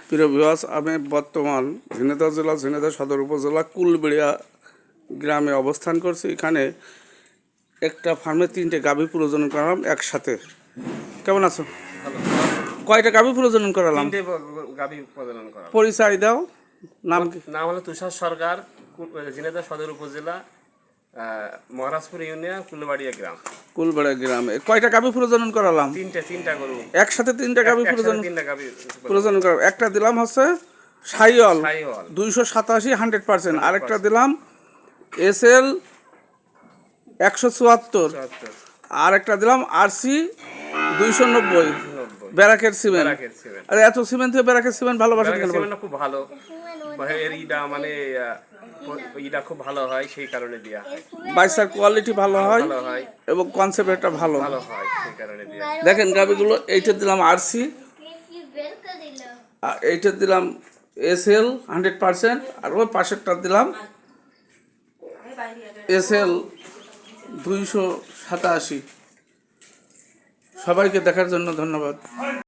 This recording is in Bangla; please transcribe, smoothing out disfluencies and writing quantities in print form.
প্রিয় ভিউয়ার্স, আমি বর্তমান ঝিনাইদহ জেলা ঝিনাইদহ সদর উপজেলা কুলবেড়িয়া গ্রামে অবস্থান করছি। এখানে একটা ফার্মে 3টে গাভী প্রজনন করালাম একসাথে। কেমন আছো? কয়টা গাভী প্রজনন করালাম? 3টে গাভী প্রজনন করা। পরিচয় দাও। নাম কি? নাম হলো তুষার সরকার, ঝিনাইদহ সদর উপজেলা, মহারাজপুর ইউনিয়ন, কুলবাড়িয়া গ্রাম। কুলবেড়িয়া গ্রামে কয়টা গাভী প্রজনন করালাম? তিনটা গরু একসাথে 3টে গাভী তিনটা গাভী প্রজনন করা। একটা দিলাম হচ্ছে সাইওয়াল সাইওয়াল 287 100%, আরেকটা দিলাম এসএল 174, আর একটা দিলাম আরসি 290 ব্যারাকের সিমেন্ট। আরে এত সিমেন্ট থেকে ব্যারাকের সিমেন্ট ভালোবাসেন কেন? সিমেন্টটা খুব ভালো, এর মানে খুব ভালো হয়, সেই কারণে দেয়া হয়। বাইসার কোয়ালিটি ভালো হয় এবং কনসেপ্টটা ভালো হয়, সেই কারণে দেয়া। দেখেন গাবিগুলো, এইটা দিলাম আরসি, আর এইটা দিলাম এসএল 100%, আর ওই পাশেরটা দিলাম এসএল 287। সবাইকে দেখার জন্য ধন্যবাদ।